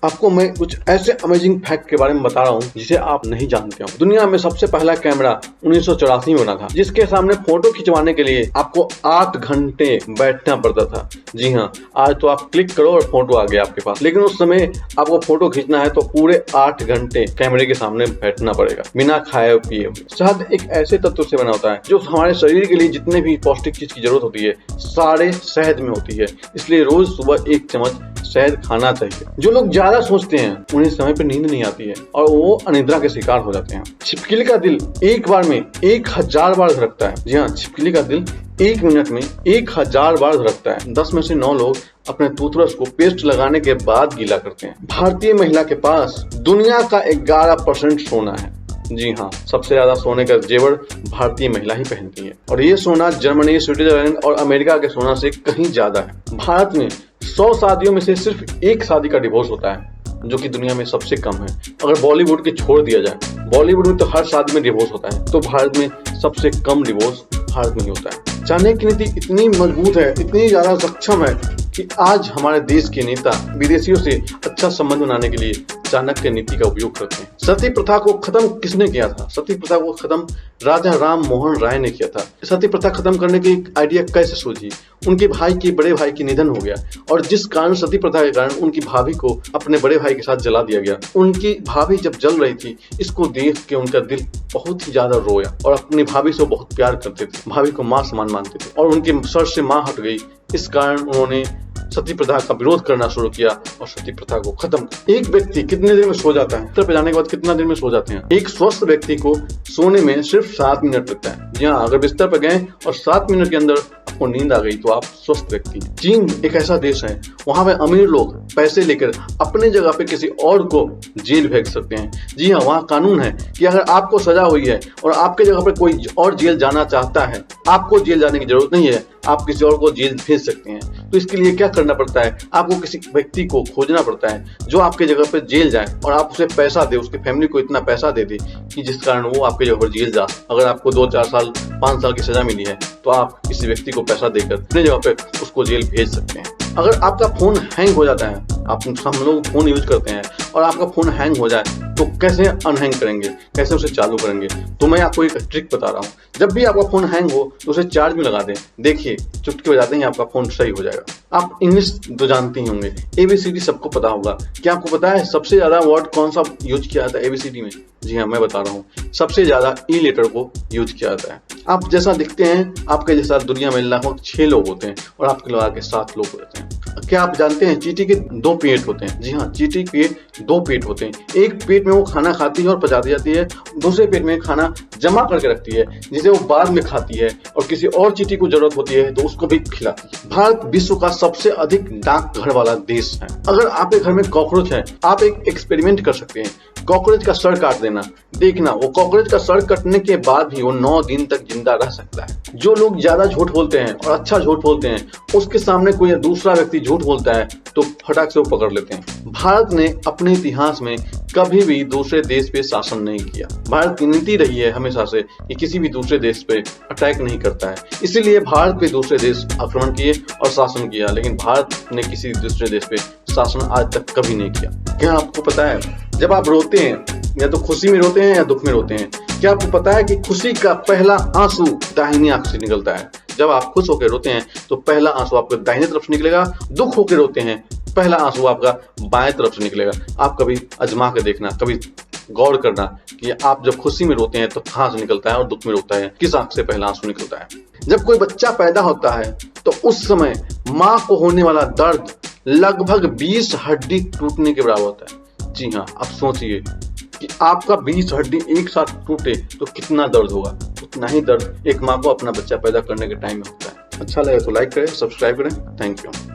आपको मैं कुछ ऐसे अमेजिंग फैक्ट के बारे में बता रहा हूँ जिसे आप नहीं जानते हो। दुनिया में सबसे पहला कैमरा 1984 में बना था, जिसके सामने फोटो खिंचवाने के लिए आपको 8 घंटे बैठना पड़ता था। जी हाँ, आज तो आप क्लिक करो और फोटो आ गया आपके पास, लेकिन उस समय आपको फोटो खींचना है तो पूरे 8 घंटे कैमरे के सामने बैठना पड़ेगा बिना खाए पिए। शहद एक ऐसे तत्व से बना होता है जो हमारे शरीर के लिए जितने भी पौष्टिक चीज की जरूरत होती है सारे शहद में होती है, इसलिए रोज सुबह 1 चम्मच शहद खाना चाहिए। जो लोग ज्यादा सोचते हैं उन्हें समय पर नींद नहीं आती है और वो अनिद्रा के शिकार हो जाते हैं। छिपकली का दिल एक बार में 1000 बार धड़कता है। जी हाँ, छिपकली का दिल 1 मिनट में 1000 बार धड़कता है। 10 में से 9 लोग अपने टूथब्रश को पेस्ट लगाने के बाद गीला करते हैं। भारतीय महिला के पास दुनिया का 11% सोना है। जी हाँ, सबसे ज्यादा सोने का जेवर भारतीय महिला ही पहनती है और ये सोना जर्मनी, स्विट्जरलैंड और अमेरिका के सोना से कहीं ज्यादा है। भारत में 100 शादियों में से सिर्फ 1 शादी का डिवोर्स होता है, जो कि दुनिया में सबसे कम है। अगर बॉलीवुड के छोड़ दिया जाए, बॉलीवुड में तो हर शादी में डिवोर्स होता है, तो भारत में सबसे कम डिवोर्स भारत में ही होता है। चाणक्य की नीति इतनी मजबूत है, इतनी ज्यादा सक्षम है कि आज हमारे देश के नेता विदेशियों से अच्छा संबंध बनाने के लिए चाणक्य नीति का उपयोग करते हैं। सती प्रथा को खत्म किसने किया था? सती प्रथा को खत्म राजा राम मोहन राय ने किया था। सती प्रथा खत्म करने की आइडिया कैसे सूझी? उनके भाई के बड़े भाई की निधन हो गया और जिस कारण सती प्रथा के कारण उनकी भाभी को अपने बड़े भाई के साथ जला दिया गया। उनकी भाभी जब जल रही थी, इसको देख के उनका दिल बहुत ही ज्यादा रोया और अपनी भाभी से बहुत प्यार करते थे, भाभी को मां समान मानते थे और उनके सर से मां हट गई। इस कारण उन्होंने सती प्रथा का विरोध करना शुरू किया और सती प्रथा को खत्म। एक व्यक्ति कितने देर में सो जाता है? बिस्तर पे जाने के बाद कितना देर में सो जाते हैं? एक स्वस्थ व्यक्ति को सोने में सिर्फ 7 मिनट लगता है। जी हाँ, अगर बिस्तर पर गए और 7 मिनट के अंदर आपको नींद आ गई तो आप स्वस्थ व्यक्ति। चीन एक ऐसा देश है, वहां पे अमीर लोग पैसे लेकर अपने जगह पे किसी और को जेल भेज सकते हैं। जी हाँ, वहाँ कानून है कि अगर आपको सजा हुई है और आपके जगह पे कोई और जेल जाना चाहता है, आपको जेल जाने की जरूरत नहीं है, आप किसी और को जेल भेज सकते हैं। तो इसके लिए क्या करना पड़ता है? आपको किसी व्यक्ति को खोजना पड़ता है जो आपके जगह पर जेल जाए और आप उसे पैसा दे, उसकी फैमिली को इतना पैसा दे दे कि जिस कारण वो आपके जगह पर जेल जा। अगर आपको 2, 4 साल, 5 साल की सजा मिली है तो आप किसी व्यक्ति को पैसा देकर अपने जगह पे उसको जेल भेज सकते हैं। अगर आपका फोन हैंग हो जाता है, हम लोग फोन यूज करते हैं और आपका फोन हैंग हो जाए तो कैसे अनहैंग करेंगे, कैसे उसे चालू करेंगे? तो मैं आपको एक ट्रिक बता रहा हूँ। जब भी आपका फोन हैंग हो तो उसे चार्ज में लगा दें, देखिए चुटकी बजाते ही आपका फोन सही हो जाएगा। आप इंग्लिश तो जानते ही होंगे, ABCD सबको पता होगा। क्या आपको पता है सबसे ज्यादा वर्ड कौन सा यूज किया जाता है ABCD में? जी हाँ, मैं बता रहा हूँ, सबसे ज्यादा ई लेटर को यूज किया जाता है। आप जैसा दिखते हैं, आपके जैसा दुनिया में लगभग 6 लोग होते हैं और आपके लगा के 7 लोग होते हैं। क्या आप जानते हैं चींटी के 2 पेट होते हैं? जी हाँ, चींटी के 2 पेट होते हैं। एक पेट में वो खाना खाती है और पचाती जाती है, दूसरे पेट में खाना जमा करके रखती है जिसे वो बाद में खाती है और किसी और चींटी को जरूरत होती है तो उसको भी खिलाती है। भारत विश्व का सबसे अधिक डाकघर वाला देश है। अगर आपके घर में कॉकरोच है, आप एक एक्सपेरिमेंट कर सकते हैं। कॉकरोच का सर काट देना, देखना वो कॉकरोच का सर कटने के बाद भी वो 9 दिन तक जिंदा रह सकता है। जो लोग ज्यादा झूठ बोलते हैं और अच्छा झूठ बोलते हैं, उसके सामने कोई दूसरा व्यक्ति झूठ बोलता है तो फटाक से वो पकड़ लेते हैं। भारत ने अपने इतिहास में कभी भी दूसरे देश पे शासन नहीं किया। भारत की नीति रही है हमेशा से कि किसी भी दूसरे देश पे अटैक नहीं करता है, इसीलिए भारत पे दूसरे देश आक्रमण किए और शासन किया, लेकिन भारत ने किसी दूसरे देश पे शासन आज तक कभी नहीं किया। क्या आपको पता है जब आप रोते हैं या तो खुशी में रोते हैं या दुख में रोते हैं, क्या आपको पता है कि खुशी का पहला आंसू दाहिनी आंख से निकलता है? जब आप खुश होकर रोते हैं तो पहला आंसू आपको दाहिने तरफ से निकलेगा, दुख होकर रोते हैं पहला आंसू आपका बाएं तरफ से निकलेगा। आप कभी आजमा के देखना, कभी गौर करना कि आप जब खुशी में रोते हैं तो कहाँ से निकलता है और दुख में रोता है किस आंख से पहला आंसू निकलता है। जब कोई बच्चा पैदा होता है तो उस समय माँ को होने वाला दर्द लगभग 20 हड्डी टूटने के बराबर होता है। जी हाँ, आप सोचिए कि आपका 20 हड्डी एक साथ टूटे तो कितना दर्द होगा। उतना ही दर्द एक माँ को अपना बच्चा पैदा करने के टाइम में होता है। अच्छा लगे तो लाइक करें, सब्सक्राइब करें। Thank you.